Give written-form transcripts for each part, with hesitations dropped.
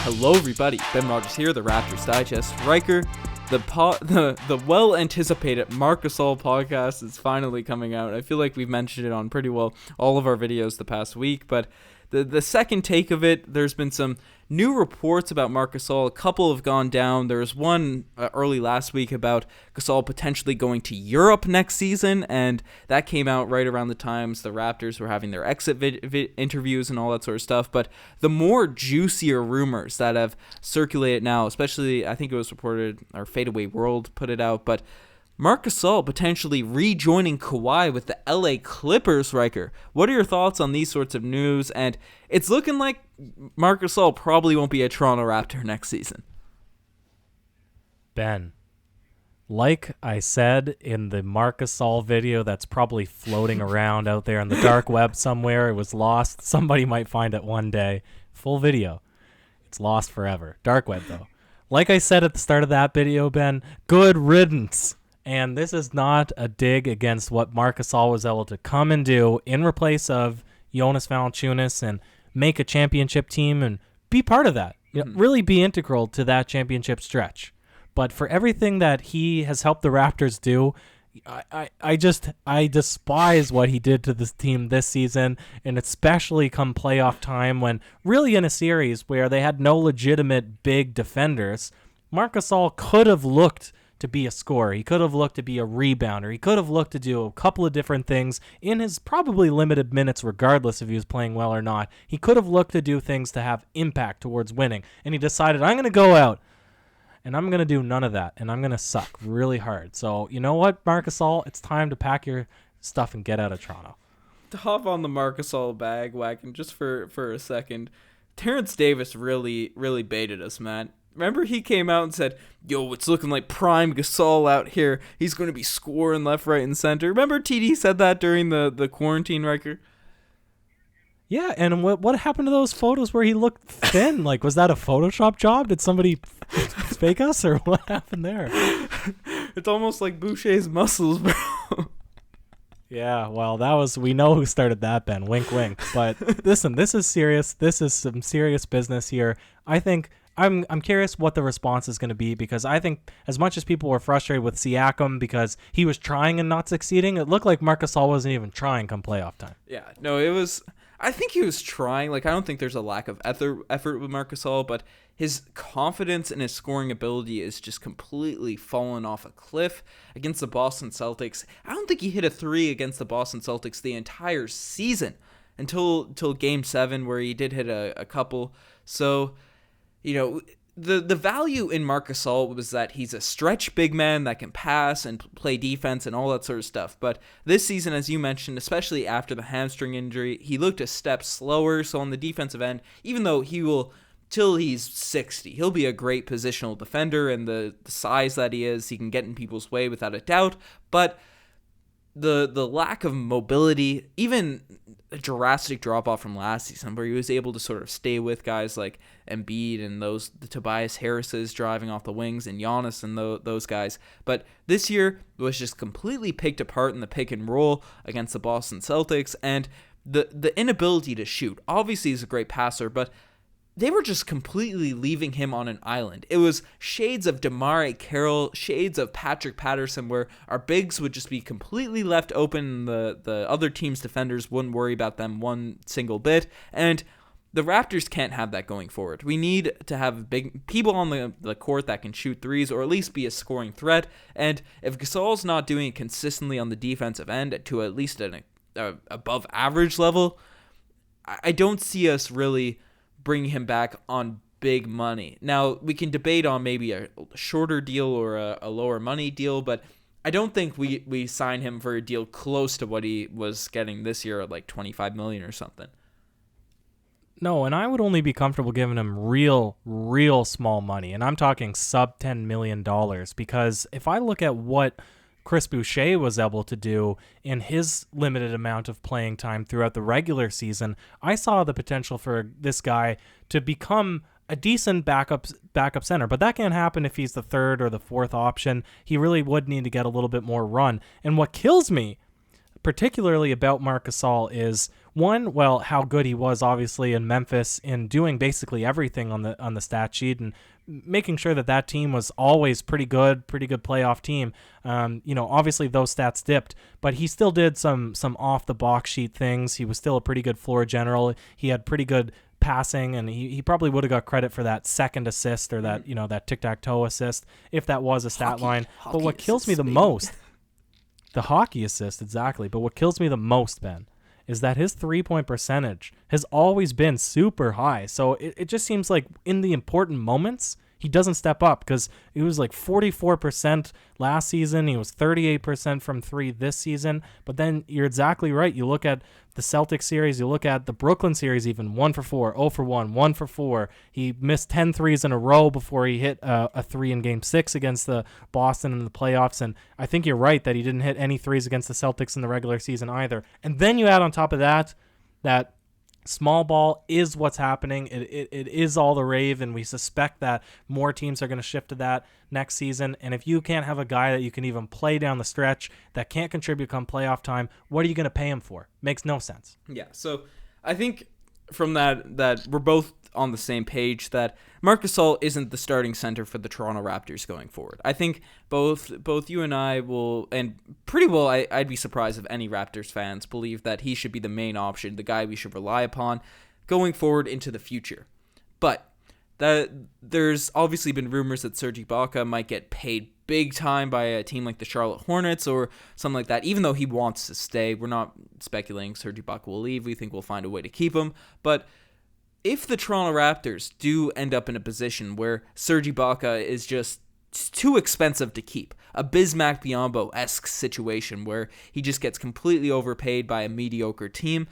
Hello, everybody. Ben Rogers here, the Raptors Digest. Riker, the well-anticipated Marc Gasol podcast is finally coming out. I feel like we've mentioned it on pretty well all of our videos the past week, but the second take of it, there's been some new reports about Marc Gasol. A couple have gone down. There was one early last week about Gasol potentially going to Europe next season, and that came out right around the times the Raptors were having their exit interviews and all that sort of stuff. But the more juicier rumors that have circulated now, especially I think it was reported, or Fadeaway World put it out, but Marc Gasol potentially rejoining Kawhi with the LA Clippers, Riker. What are your thoughts on these sorts of news? And it's looking like Marc Gasol probably won't be a Toronto Raptor next season. Ben, like I said in the Marc Gasol video that's probably floating around out there on the dark web somewhere, it was lost. Somebody might find it one day. Full video. It's lost forever. Dark web, though. Like I said at the start of that video, Ben, good riddance. And this is not a dig against what Marc Gasol was able to come and do in replace of Jonas Valanciunas and make a championship team and be part of that. You know, really be integral to that championship stretch. But for everything that he has helped the Raptors do, I despise what he did to this team this season, and especially come playoff time when really in a series where they had no legitimate big defenders, Marc Gasol could have looked to be a scorer. He could have looked to be a rebounder. He could have looked to do a couple of different things in his probably limited minutes, regardless if he was playing well or not. He could have looked to do things to have impact towards winning. And he decided, I'm going to go out and I'm going to do none of that. And I'm going to suck really hard. So you know what, Marc Gasol? It's time to pack your stuff and get out of Toronto. To hop on the Marc Gasol bandwagon just for a second, Terrence Davis really baited us, man. Remember he came out and said, yo, it's looking like prime Gasol out here. He's going to be scoring left, right, and center. Remember TD said that during the quarantine, Riker? Yeah, and what happened to those photos where he looked thin? Like, was that a Photoshop job? Did somebody fake us, or what happened there? It's almost like Boucher's muscles, bro. Yeah, well, we know who started that, Ben. Wink, wink. But listen, this is serious. This is some serious business here. I think I'm curious what the response is going to be, because I think as much as people were frustrated with Siakam because he was trying and not succeeding, it looked like Marc Gasol wasn't even trying come playoff time. Yeah, no, it was. I think he was trying. Like, I don't think there's a lack of effort with Marc Gasol, but his confidence in his scoring ability is just completely fallen off a cliff against the Boston Celtics. I don't think he hit a three against the Boston Celtics the entire season until Game 7, where he did hit a couple. So, you know, the value in Marc Gasol was that he's a stretch big man that can pass and play defense and all that sort of stuff. But this season, as you mentioned, especially after the hamstring injury, he looked a step slower. So on the defensive end, even though he will, till he's 60, he'll be a great positional defender, and the size that he is, he can get in people's way without a doubt. But the lack of mobility, even a drastic drop-off from last season where he was able to sort of stay with guys like Embiid and the Tobias Harrises driving off the wings and Giannis and those guys. But this year was just completely picked apart in the pick and roll against the Boston Celtics, and the inability to shoot. Obviously he's a great passer, but they were just completely leaving him on an island. It was shades of DeMar Carroll, shades of Patrick Patterson, where our bigs would just be completely left open. The other team's defenders wouldn't worry about them one single bit. And the Raptors can't have that going forward. We need to have big people on the court that can shoot threes, or at least be a scoring threat. And if Gasol's not doing it consistently on the defensive end to at least an above average level, I don't see us really bring him back on big money. Now, we can debate on maybe a shorter deal or a lower money deal, but I don't think we sign him for a deal close to what he was getting this year at like $25 million or something. No, and I would only be comfortable giving him real small money, and I'm talking sub $10 million, because if I look at what Chris Boucher was able to do in his limited amount of playing time throughout the regular season, I saw the potential for this guy to become a decent backup center. But that can't happen if he's the third or the fourth option. He really would need to get a little bit more run. And what kills me particularly about Marc Gasol is one, well, how good he was obviously in Memphis in doing basically everything on the stat sheet and making sure that team was always pretty good playoff team. Obviously those stats dipped, but he still did some off the box sheet things. He was still a pretty good floor general. He had pretty good passing, and he probably would have got credit for that second assist or that tic-tac-toe assist if that was a stat line. But what kills me the most, the hockey assist, exactly. But what kills me the most, Ben, is that his 3-point percentage has always been super high. So it just seems like in the important moments, he doesn't step up, because he was like 44% last season. He was 38% from three this season. But then you're exactly right. You look at the Celtics series, you look at the Brooklyn series, even 1 for 4, 0 for 1, 1 for 4. He missed 10 threes in a row before he hit a 3 in Game 6 against the Boston in the playoffs. And I think you're right that he didn't hit any threes against the Celtics in the regular season either. And then you add on top of that small ball is what's happening. It is all the rave, and we suspect that more teams are going to shift to that next season. And if you can't have a guy that you can even play down the stretch that can't contribute come playoff time, what are you going to pay him for? Makes no sense. Yeah, so I think from that we're both on the same page that Marc Gasol isn't the starting center for the Toronto Raptors going forward. I think both you and I will, and pretty well I'd be surprised if any Raptors fans believe that he should be the main option, the guy we should rely upon going forward into the future. But there's obviously been rumors that Serge Ibaka might get paid big time by a team like the Charlotte Hornets or something like that, even though he wants to stay. We're not speculating Serge Ibaka will leave. We think we'll find a way to keep him. But if the Toronto Raptors do end up in a position where Serge Ibaka is just too expensive to keep, a Bismack Biyombo-esque situation where he just gets completely overpaid by a mediocre team,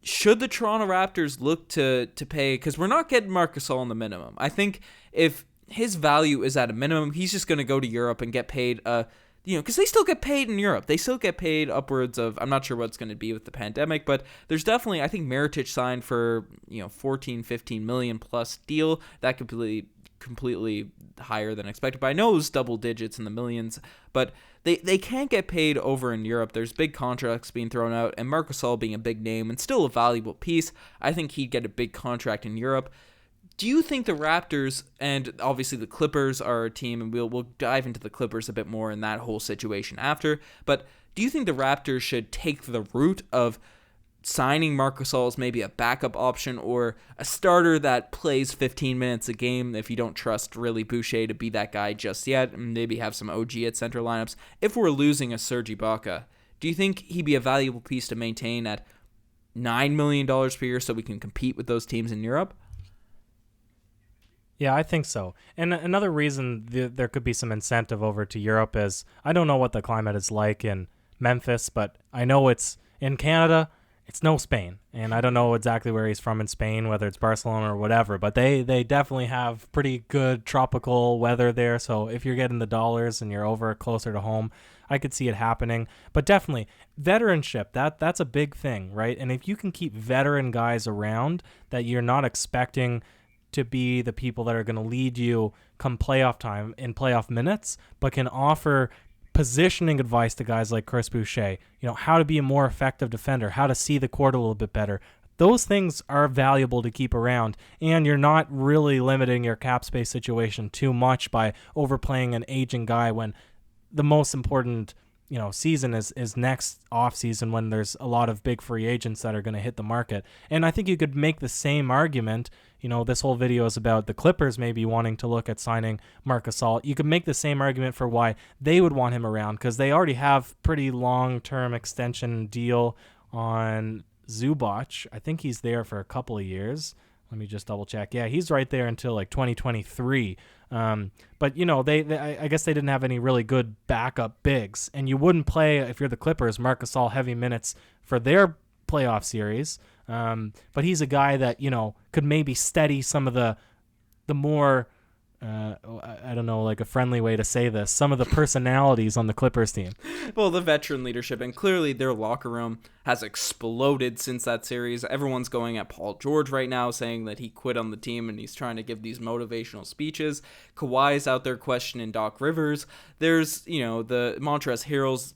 should the Toronto Raptors look to pay, because we're not getting Marc Gasol on the minimum. I think if his value is at a minimum, he's just going to go to Europe and get paid because they still get paid in Europe. They still get paid upwards of, I'm not sure what it's going to be with the pandemic, but there's definitely, I think Mirotic signed for, 14, 15 million plus deal. That completely higher than expected. But I know it was double digits in the millions, but they can't get paid over in Europe. There's big contracts being thrown out, and Marc Gasol being a big name and still a valuable piece, I think he'd get a big contract in Europe. Do you think the Raptors, and obviously the Clippers are a team, and we'll dive into the Clippers a bit more in that whole situation after, but do you think the Raptors should take the route of signing Marc Gasol as maybe a backup option or a starter that plays 15 minutes a game if you don't trust really Boucher to be that guy just yet, and maybe have some OG at center lineups? If we're losing a Serge Ibaka, do you think he'd be a valuable piece to maintain at $9 million per year so we can compete with those teams in Europe? Yeah, I think so. And another reason there could be some incentive over to Europe is, I don't know what the climate is like in Memphis, but I know it's in Canada. It's no Spain. And I don't know exactly where he's from in Spain, whether it's Barcelona or whatever, but they definitely have pretty good tropical weather there. So if you're getting the dollars and you're over closer to home, I could see it happening. But definitely, veteranship, that's a big thing, right? And if you can keep veteran guys around that you're not expecting to be the people that are going to lead you come playoff time in playoff minutes, but can offer positioning advice to guys like Chris Boucher, how to be a more effective defender, how to see the court a little bit better. Those things are valuable to keep around, and you're not really limiting your cap space situation too much by overplaying an aging guy when the most important season is next off season, when there's a lot of big free agents that are going to hit the market. And I think you could make the same argument. This whole video is about the Clippers maybe wanting to look at signing Marc Gasol. You could make the same argument for why they would want him around, because they already have pretty long-term extension deal on Zubac. I think he's there for a couple of years. Let me just double check. Yeah, he's right there until like 2023. But I guess they didn't have any really good backup bigs, and you wouldn't play, if you're the Clippers, Marc Gasol heavy minutes for their playoff series. But he's a guy that could maybe steady some of the more I don't know, like a friendly way to say this, some of the personalities on the Clippers team. Well, the veteran leadership, and clearly their locker room has exploded since that series. Everyone's going at Paul George right now, saying that he quit on the team and he's trying to give these motivational speeches. Kawhi's out there questioning Doc Rivers. There's, the Montrezl Harrell's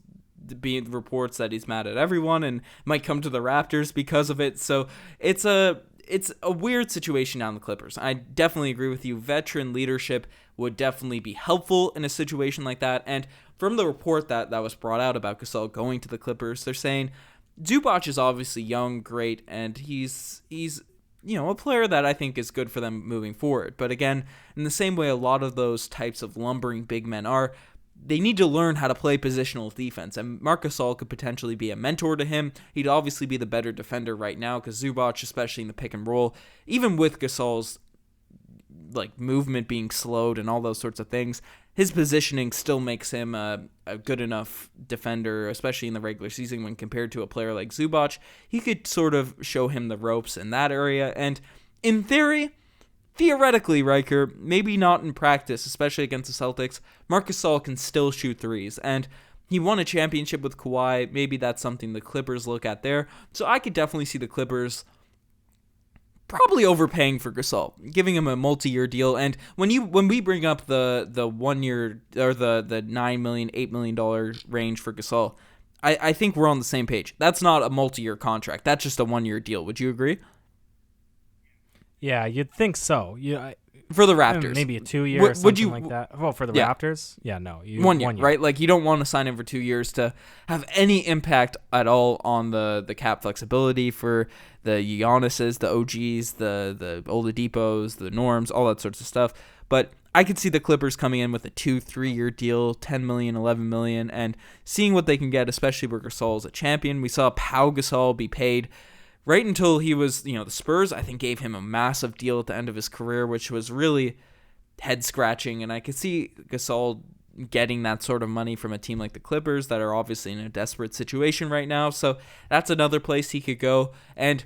being reports that he's mad at everyone and might come to the Raptors because of it. So it's a weird situation down the Clippers. I definitely agree with you. Veteran leadership would definitely be helpful in a situation like that. And from the report that was brought out about Gasol going to the Clippers, they're saying Zubac is obviously young, great, and he's a player that I think is good for them moving forward. But again, in the same way a lot of those types of lumbering big men are, they need to learn how to play positional defense, and Marc Gasol could potentially be a mentor to him. He'd obviously be the better defender right now because Zubac, especially in the pick and roll, even with Gasol's movement being slowed and all those sorts of things, his positioning still makes him a good enough defender, especially in the regular season when compared to a player like Zubac. He could sort of show him the ropes in that area, and in theoretically, Ryker, maybe not in practice, especially against the Celtics, Marc Gasol can still shoot threes, and he won a championship with Kawhi. Maybe that's something the Clippers look at there. So I could definitely see the Clippers probably overpaying for Gasol, giving him a multi-year deal. And when we bring up the 1 year or the $9 million, $8 million range for Gasol, I think we're on the same page. That's not a multi-year contract. That's just a 1 year deal. Would you agree? Yeah, you'd think so. For the Raptors. Maybe a 2 year or something like that. Well, for the Raptors? Yeah, no. 1 year, right? Like, you don't want to sign him for 2 years to have any impact at all on the cap flexibility for the Giannis's, the OGs, the Oladipos, the Norms, all that sorts of stuff. But I could see the Clippers coming in with a 2-3 year deal, $10 million, $11 million, and seeing what they can get, especially where Gasol is a champion. We saw Pau Gasol be paid right until he was, the Spurs, I think, gave him a massive deal at the end of his career, which was really head-scratching. And I could see Gasol getting that sort of money from a team like the Clippers that are obviously in a desperate situation right now. So that's another place he could go. And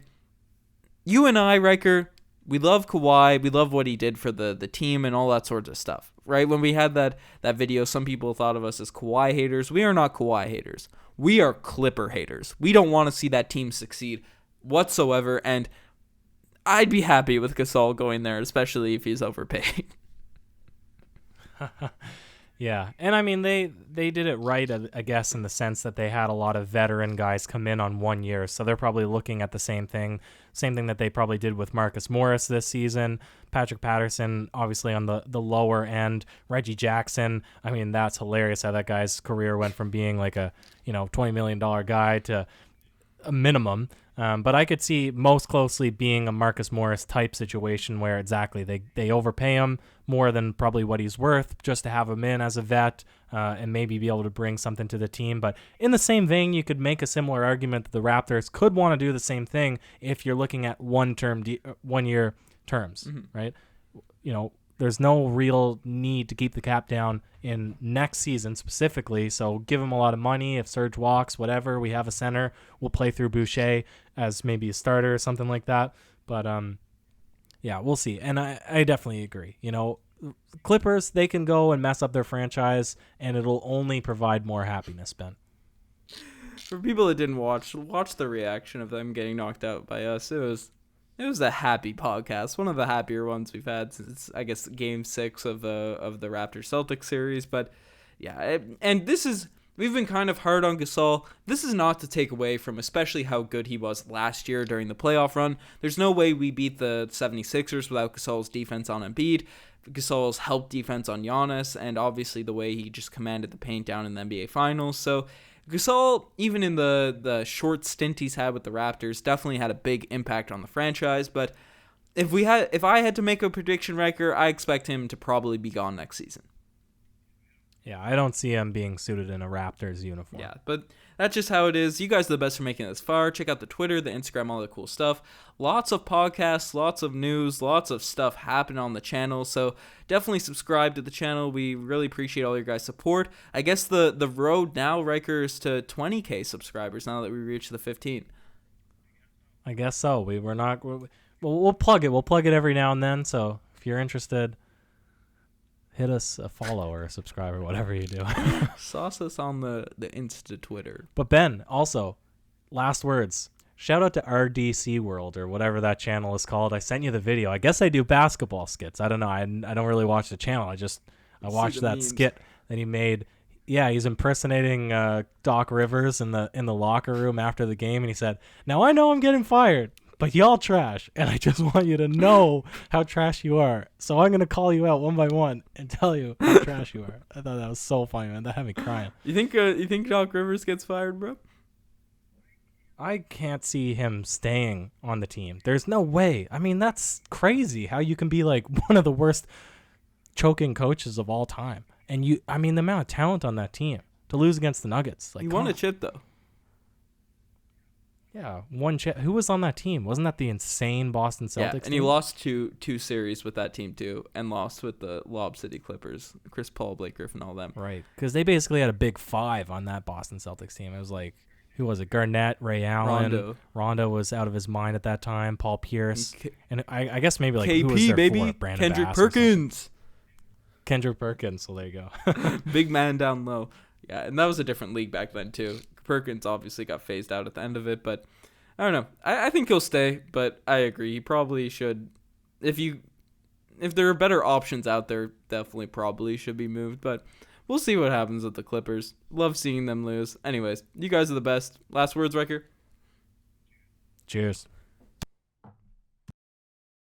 you and I, Ryker, we love Kawhi. We love what he did for the team and all that sorts of stuff, right? When we had that video, some people thought of us as Kawhi haters. We are not Kawhi haters. We are Clipper haters. We don't want to see that team succeed whatsoever, and I'd be happy with Gasol going there, especially if he's overpaid. Yeah, and I mean they did it right, I guess, in the sense that they had a lot of veteran guys come in on 1 year, so they're probably looking at the same thing that they probably did with Marcus Morris this season. Patrick Patterson, obviously on the lower end. Reggie Jackson, I mean, that's hilarious how that guy's career went from being like a $20 million guy to a minimum. But I could see most closely being a Marcus Morris type situation where exactly they overpay him more than probably what he's worth just to have him in as a vet and maybe be able to bring something to the team. But in the same vein, you could make a similar argument that the Raptors could want to do the same thing if you're looking at 1 year terms, right? There's no real need to keep the cap down in next season specifically, so give him a lot of money. If Serge walks, whatever, we have a center. We'll play through Boucher as maybe a starter or something like that. But, yeah, we'll see. And I definitely agree. Clippers, they can go and mess up their franchise, and it'll only provide more happiness, Ben. For people that didn't watch the reaction of them getting knocked out by us. It was a happy podcast, one of the happier ones we've had since, I guess, Game 6 of the Raptors Celtics series. But yeah, and we've been kind of hard on Gasol. This is not to take away from especially how good he was last year during the playoff run. There's no way we beat the 76ers without Gasol's defense on Embiid, Gasol's help defense on Giannis, and obviously the way he just commanded the paint down in the NBA Finals. So Gasol, even in the short stint he's had with the Raptors, definitely had a big impact on the franchise. But if I had to make a prediction, Ryker, I expect him to probably be gone next season. Yeah, I don't see him being suited in a Raptors uniform. Yeah, but that's just how it is. You guys are the best for making it this far. Check out the Twitter, the Instagram, all the cool stuff. Lots of podcasts, lots of news, lots of stuff happening on the channel. So definitely subscribe to the channel. We really appreciate all your guys' support. I guess the road now, Ryker, is to 20K subscribers now that we reached the 15. I guess so. We'll plug it. We'll plug it every now and then. So if you're interested, hit us a follow or a subscribe or whatever you do. Sauce us on the Insta Twitter. But Ben, also, last words. Shout out to RDC World or whatever that channel is called. I sent you the video. I guess I do basketball skits. I don't know. I don't really watch the channel. I watched that skit that he made. Yeah, he's impersonating Doc Rivers in the locker room after the game, and he said, "Now I know I'm getting fired, but y'all trash, and I just want you to know how trash you are. So I'm gonna call you out one by one and tell you how trash you are." I thought that was so funny, man. That had me crying. You think Doc Rivers gets fired, bro? I can't see him staying on the team. There's no way. I mean, that's crazy how you can be like one of the worst choking coaches of all time. And the amount of talent on that team to lose against the Nuggets. Like, He won a chip, though. Yeah, one chip. Who was on that team? Wasn't that the insane Boston Celtics team? And he lost two series with that team, too, and lost with the Lob City Clippers, Chris Paul, Blake Griffin, all them. Right, because they basically had a big five on that Boston Celtics team. It was like, who was it? Garnett, Ray Allen. Rondo was out of his mind at that time. Paul Pierce. And I guess maybe like KP, who was there baby. for? Brandon Kendrick Bass Perkins. Kendrick Perkins, so there you go. Big man down low. Yeah, and that was a different league back then, too. Perkins obviously got phased out at the end of it, but I don't know. I think he'll stay, but I agree. He probably should. If there are better options out there, definitely probably should be moved, but we'll see what happens with the Clippers. Love seeing them lose. Anyways, you guys are the best. Last words, Ryker? Cheers.